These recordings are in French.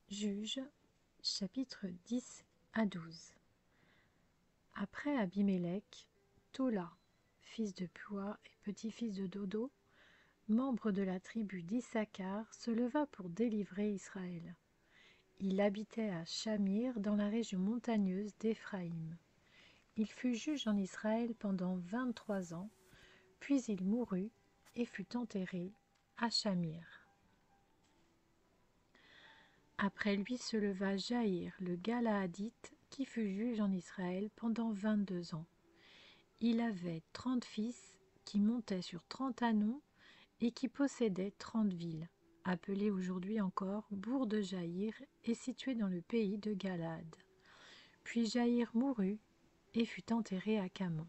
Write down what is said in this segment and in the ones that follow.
Juges, chapitres 10 à 12. Après Abimélec, Tola, fils de Pua et petit-fils de Dodo, membre de la tribu d'Issachar, se leva pour délivrer Israël. Il habitait à Shamir, dans la région montagneuse d'Éphraïm. Il fut juge en Israël pendant 23 ans, puis il mourut et fut enterré à Shamir. Après lui se leva Jaïr, le Galaadite, qui fut juge en Israël pendant 22 ans. Il avait 30 fils qui montaient sur 30 ânons et qui possédaient 30 villes, appelées aujourd'hui encore bourgs de Jaïr et situées dans le pays de Galaad. Puis Jaïr mourut et fut enterré à Camon.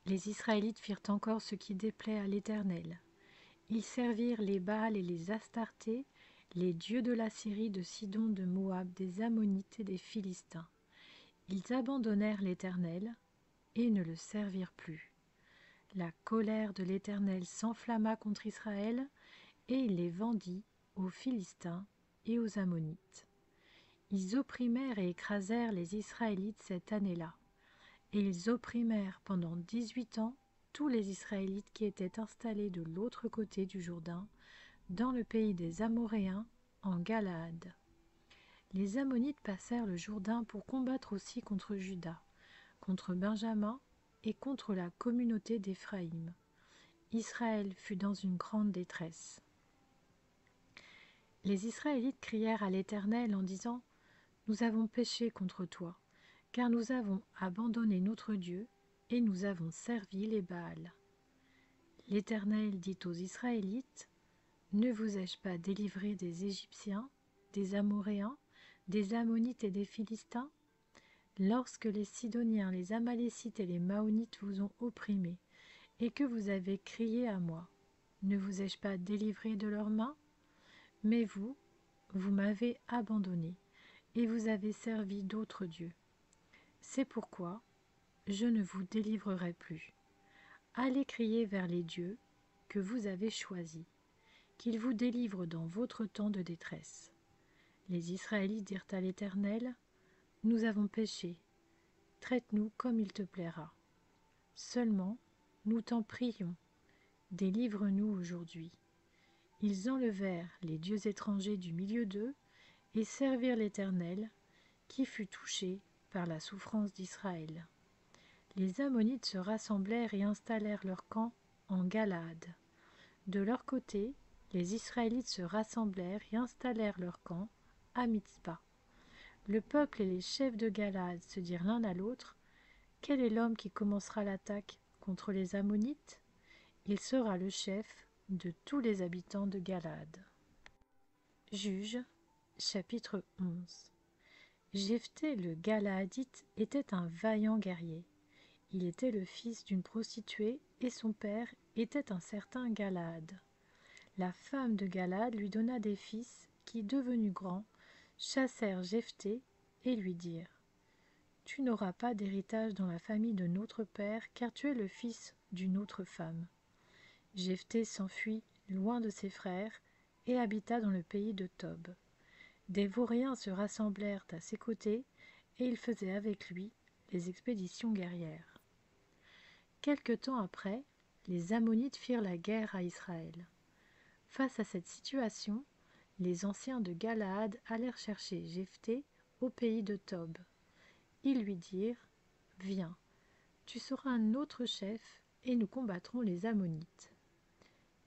Les Israélites firent encore ce qui déplaît à l'Éternel. Ils servirent les Baals et les Astartés, les dieux de la Syrie, de Sidon, de Moab, des Ammonites et des Philistins. Ils abandonnèrent l'Éternel et ne le servirent plus. La colère de l'Éternel s'enflamma contre Israël et il les vendit aux Philistins et aux Ammonites. Ils opprimèrent et écrasèrent les Israélites cette année-là, et ils opprimèrent pendant 18 ans tous les Israélites qui étaient installés de l'autre côté du Jourdain, dans le pays des Amoréens, en Galaad. Les Ammonites passèrent le Jourdain pour combattre aussi contre Juda, contre Benjamin et contre la communauté d'Éphraïm. Israël fut dans une grande détresse. Les Israélites crièrent à l'Éternel en disant : « Nous avons péché contre toi, car nous avons abandonné notre Dieu et nous avons servi les Baals. » L'Éternel dit aux Israélites : « Ne vous ai-je pas délivré des Égyptiens, des Amoréens, des Ammonites et des Philistins ? Lorsque les Sidoniens, les Amalécites et les Maonites vous ont opprimés, et que vous avez crié à moi, ne vous ai-je pas délivré de leurs mains ? Mais vous, vous m'avez abandonné, et vous avez servi d'autres dieux. C'est pourquoi je ne vous délivrerai plus. Allez crier vers les dieux que vous avez choisis, qu'ils vous délivrent dans votre temps de détresse. » Les Israélites dirent à l'Éternel : « Nous avons péché, traite-nous comme il te plaira. Seulement, nous t'en prions, délivre-nous aujourd'hui. » Ils enlevèrent les dieux étrangers du milieu d'eux et servirent l'Éternel, qui fut touché par la souffrance d'Israël. Les Ammonites se rassemblèrent et installèrent leur camp en Galaad. De leur côté, les Israélites se rassemblèrent et installèrent leur camp à Mitzpa. Le peuple et les chefs de Galaad se dirent l'un à l'autre : « Quel est l'homme qui commencera l'attaque contre les Ammonites ? Il sera le chef de tous les habitants de Galaad. » Juges, chapitre 11. Jephthé le Galaadite était un vaillant guerrier. Il était le fils d'une prostituée et son père était un certain Galaad. La femme de Galaad lui donna des fils qui, devenus grands, chassèrent Jephthé et lui dirent : « Tu n'auras pas d'héritage dans la famille de notre père, car tu es le fils d'une autre femme. » Jephthé s'enfuit loin de ses frères et habita dans le pays de Tob. Des vauriens se rassemblèrent à ses côtés et il faisait avec lui les expéditions guerrières. Quelque temps après, les Ammonites firent la guerre à Israël. Face à cette situation, les anciens de Galaad allèrent chercher Jephthé au pays de Tob. Ils lui dirent : « Viens, tu seras notre chef et nous combattrons les Ammonites. »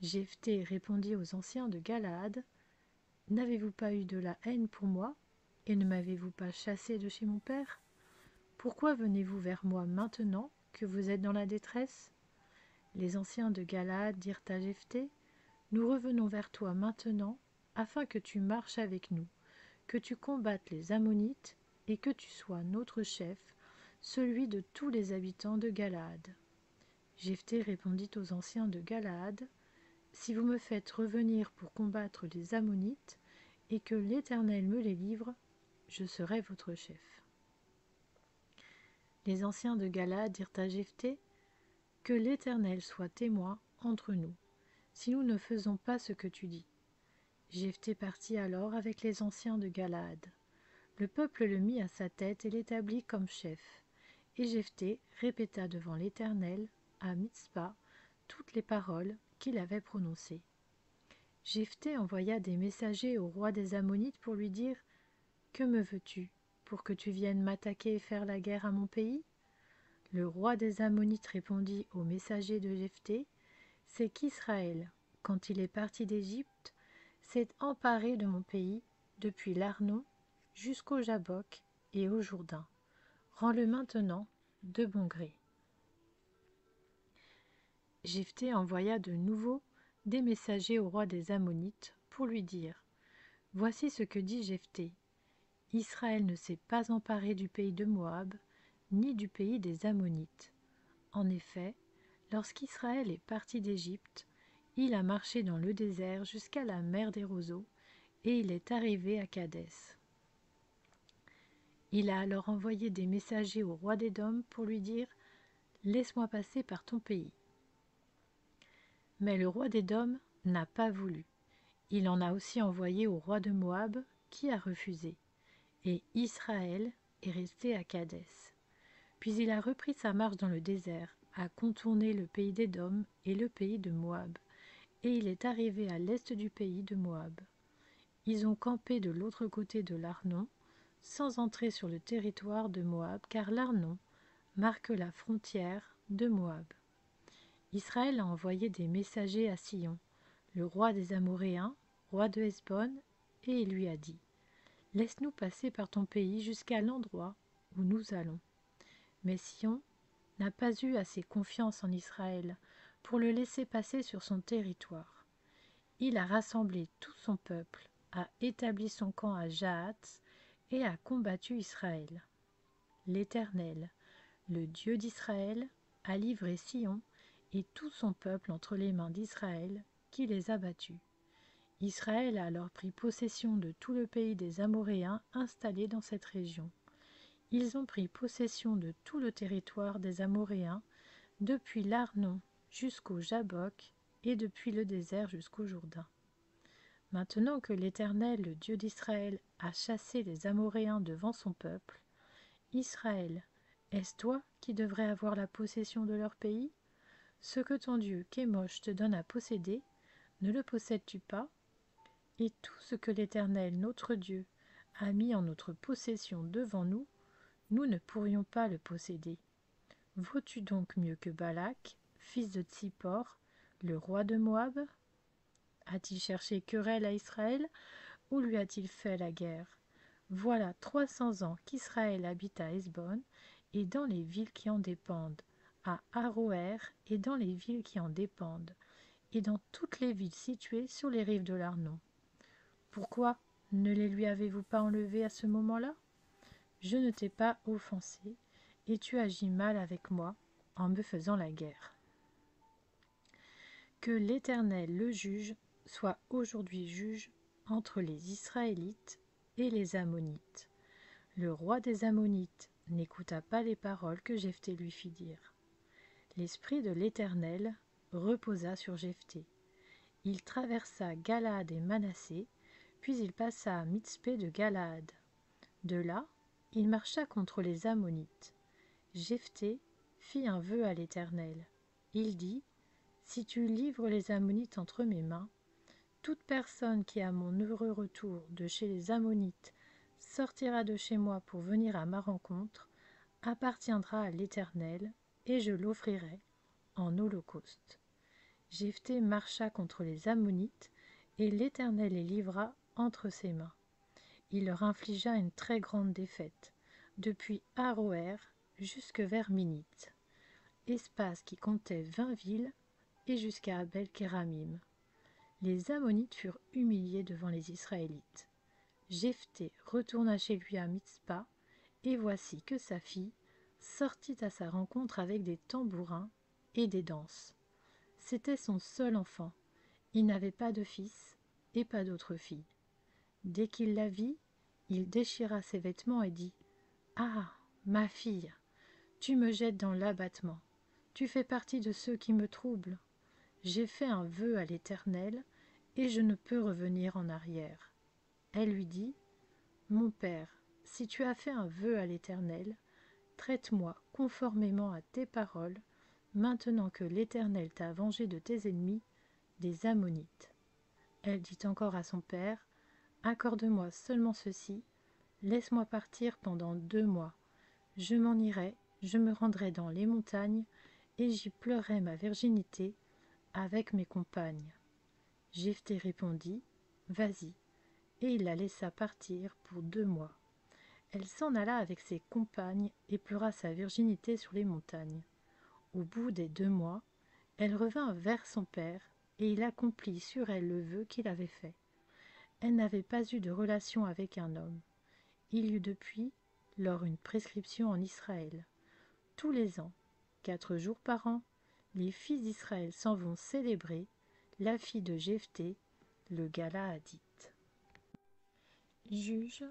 Jephthé répondit aux anciens de Galaad : « N'avez-vous pas eu de la haine pour moi et ne m'avez-vous pas chassé de chez mon père ? Pourquoi venez-vous vers moi maintenant que vous êtes dans la détresse ? » Les anciens de Galaad dirent à Jephthé : « Nous revenons vers toi maintenant, afin que tu marches avec nous, que tu combattes les Ammonites et que tu sois notre chef, celui de tous les habitants de Galaad. » Jephthé répondit aux anciens de Galaad : « Si vous me faites revenir pour combattre les Ammonites et que l'Éternel me les livre, je serai votre chef. » Les anciens de Galaad dirent à Jephthé : « Que l'Éternel soit témoin entre nous, si nous ne faisons pas ce que tu dis. » Jephthé partit alors avec les anciens de Galaad. Le peuple le mit à sa tête et l'établit comme chef. Et Jephthé répéta devant l'Éternel, à Mitzpa, toutes les paroles qu'il avait prononcées. Jephthé envoya des messagers au roi des Ammonites pour lui dire « Que me veux-tu, pour que tu viennes m'attaquer et faire la guerre à mon pays ?» Le roi des Ammonites répondit aux messagers de Jephthé « C'est qu'Israël, quand il est parti d'Égypte, s'est emparé de mon pays, depuis l'Arnon jusqu'au Jabbok et au Jourdain. Rends-le maintenant de bon gré. » Jephthé envoya de nouveau des messagers au roi des Ammonites pour lui dire « Voici ce que dit Jephthé. Israël ne s'est pas emparé du pays de Moab, ni du pays des Ammonites. En effet, lorsqu'Israël est parti d'Égypte, il a marché dans le désert jusqu'à la mer des roseaux, et il est arrivé à Kadès. Il a alors envoyé des messagers au roi d'Édom pour lui dire « Laisse-moi passer par ton pays. » Mais le roi d'Édom n'a pas voulu. Il en a aussi envoyé au roi de Moab, qui a refusé. Et Israël est resté à Kadès. Puis il a repris sa marche dans le désert, a contourné le pays d'Édom et le pays de Moab, et il est arrivé à l'est du pays de Moab. Ils ont campé de l'autre côté de l'Arnon, sans entrer sur le territoire de Moab, car l'Arnon marque la frontière de Moab. Israël a envoyé des messagers à Sion, le roi des Amoréens, roi de Hesbon, et il lui a dit « Laisse-nous passer par ton pays jusqu'à l'endroit où nous allons. » Mais Sion n'a pas eu assez confiance en Israël pour le laisser passer sur son territoire. Il a rassemblé tout son peuple, a établi son camp à Jahath et a combattu Israël. L'Éternel, le Dieu d'Israël, a livré Sion et tout son peuple entre les mains d'Israël, qui les a battus. Israël a alors pris possession de tout le pays des Amoréens installés dans cette région. Ils ont pris possession de tout le territoire des Amoréens, depuis l'Arnon jusqu'au Jabbok et depuis le désert jusqu'au Jourdain. Maintenant que l'Éternel, le Dieu d'Israël, a chassé les Amoréens devant son peuple, Israël, est-ce toi qui devrais avoir la possession de leur pays? Ce que ton Dieu, Kémosh, te donne à posséder, ne le possèdes-tu pas? Et tout ce que l'Éternel, notre Dieu, a mis en notre possession devant nous, nous ne pourrions pas le posséder. Vaux-tu donc mieux que Balak, fils de Tsippor, le roi de Moab? A-t-il cherché querelle à Israël, ou lui a-t-il fait la guerre? Voilà 300 ans qu'Israël habite à Hesbon et dans les villes qui en dépendent, à Aroër et dans les villes qui en dépendent, et dans toutes les villes situées sur les rives de l'Arnon. Pourquoi ne les lui avez-vous pas enlevés à ce moment-là? Je ne t'ai pas offensé, et tu agis mal avec moi en me faisant la guerre. Que l'Éternel, le juge, soit aujourd'hui juge entre les Israélites et les Ammonites. Le roi des Ammonites n'écouta pas les paroles que Jephthé lui fit dire. L'esprit de l'Éternel reposa sur Jephthé. Il traversa Galaad et Manassé, puis il passa à Mitzpé de Galaad. De là, il marcha contre les Ammonites. Jephthé fit un vœu à l'Éternel. Il dit « Si tu livres les Ammonites entre mes mains, toute personne qui à mon heureux retour de chez les Ammonites sortira de chez moi pour venir à ma rencontre, appartiendra à l'Éternel, et je l'offrirai en holocauste. » Jephthé marcha contre les Ammonites, et l'Éternel les livra entre ses mains. Il leur infligea une très grande défaite, depuis Aroër jusque vers Minite, espace qui comptait 20 villes, et jusqu'à Abel-Kéramim. Les Ammonites furent humiliés devant les Israélites. Jephthé retourna chez lui à Mitzpa, et voici que sa fille sortit à sa rencontre avec des tambourins et des danses. C'était son seul enfant. Il n'avait pas de fils et pas d'autre fille. Dès qu'il la vit, il déchira ses vêtements et dit « Ah, ma fille, tu me jettes dans l'abattement. Tu fais partie de ceux qui me troublent. J'ai fait un vœu à l'Éternel, et je ne peux revenir en arrière. » Elle lui dit, « Mon père, si tu as fait un vœu à l'Éternel, traite-moi conformément à tes paroles, maintenant que l'Éternel t'a vengé de tes ennemis, des Ammonites. » Elle dit encore à son père, « Accorde-moi seulement ceci, laisse-moi partir pendant 2 mois. Je m'en irai, je me rendrai dans les montagnes, et j'y pleurerai ma virginité avec mes compagnes. » Jephthé répondit, « Vas-y. » Et il la laissa partir pour 2 mois. Elle s'en alla avec ses compagnes et pleura sa virginité sur les montagnes. Au bout des 2 mois, elle revint vers son père, et il accomplit sur elle le vœu qu'il avait fait. Elle n'avait pas eu de relation avec un homme. Il y eut depuis lors une prescription en Israël. Tous les ans, 4 jours par an, les fils d'Israël s'en vont célébrer la fille de Jephthé, le Galaadite. Juges,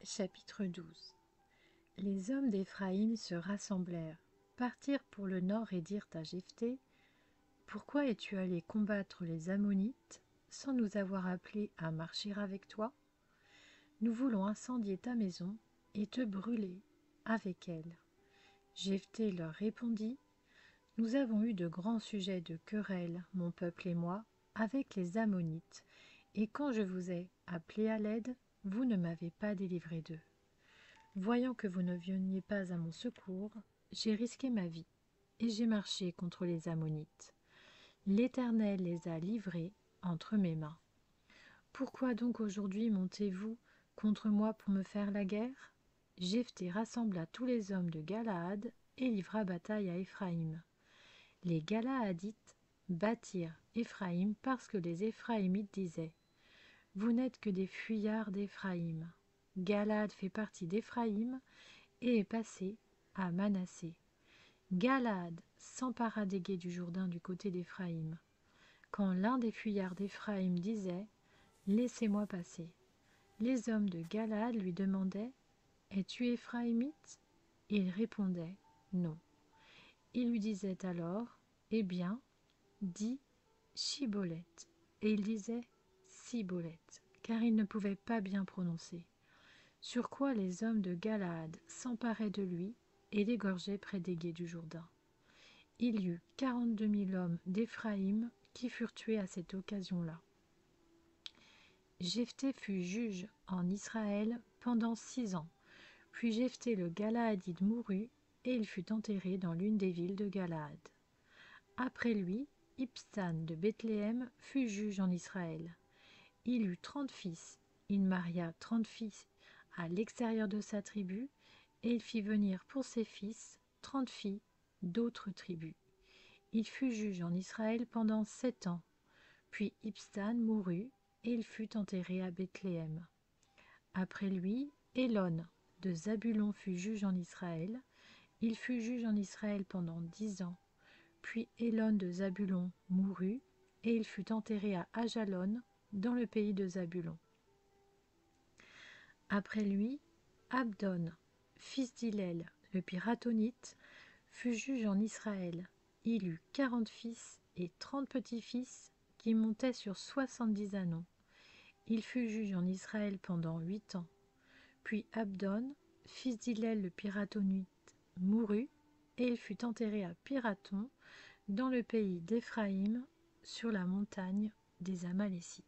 chapitre 12. Les hommes d'Éphraïm se rassemblèrent, partirent pour le nord et dirent à Jephthé, « Pourquoi es-tu allé combattre les Ammonites sans nous avoir appelés à marcher avec toi? Nous voulons incendier ta maison et te brûler avec elle. » Jephthé leur répondit, « Nous avons eu de grands sujets de querelle, mon peuple et moi, avec les Ammonites, et quand je vous ai appelés à l'aide, vous ne m'avez pas délivré d'eux. Voyant que vous ne veniez pas à mon secours, j'ai risqué ma vie, et j'ai marché contre les Ammonites. L'Éternel les a livrés entre mes mains. Pourquoi donc aujourd'hui montez-vous contre moi pour me faire la guerre? » Jephthé rassembla tous les hommes de Galaad et livra bataille à Éphraïm. Les Galaadites battirent Éphraïm parce que les Éphraïmites disaient, « Vous n'êtes que des fuyards d'Éphraïm. » Galaad fait partie d'Éphraïm et est passé à Manassé. Galaad s'empara des gués du Jourdain du côté d'Éphraïm. Quand l'un des fuyards d'Éphraïm disait, « Laissez-moi passer », les hommes de Galaad lui demandaient, « Es-tu Éphraïmite » Il répondait, « Non. » Il lui disait alors, « Eh bien, dis Chiboleth. » Et il disait Siboleth, car il ne pouvait pas bien prononcer. Sur quoi les hommes de Galaad s'emparaient de lui et l'égorgeaient près des gués du Jourdain. Il y eut 42 000 hommes d'Éphraïm qui furent tués à cette occasion-là. Jephthé fut juge en Israël pendant 6 ans. Puis Jephthé le Galaadite mourut, et il fut enterré dans l'une des villes de Galaad. Après lui, Ibstan de Bethléem fut juge en Israël. Il eut 30 fils. Il maria 30 fils à l'extérieur de sa tribu, et il fit venir pour ses fils 30 filles d'autres tribus. Il fut juge en Israël pendant 7 ans. Puis Ibstan mourut, et il fut enterré à Bethléem. Après lui, Élon de Zabulon fut juge en Israël. Il fut juge en Israël pendant 10 ans. Puis Élon de Zabulon mourut, et il fut enterré à Ajalon, dans le pays de Zabulon. Après lui, Abdon, fils d'Hillel, le Piratonite, fut juge en Israël. Il eut 40 fils et 30 petits-fils qui montaient sur 70 ânons. Il fut juge en Israël pendant 8 ans. Puis Abdon, fils d'Hillel le Piratonite, mourut, et il fut enterré à Piraton, dans le pays d'Éphraïm, sur la montagne des Amalécites.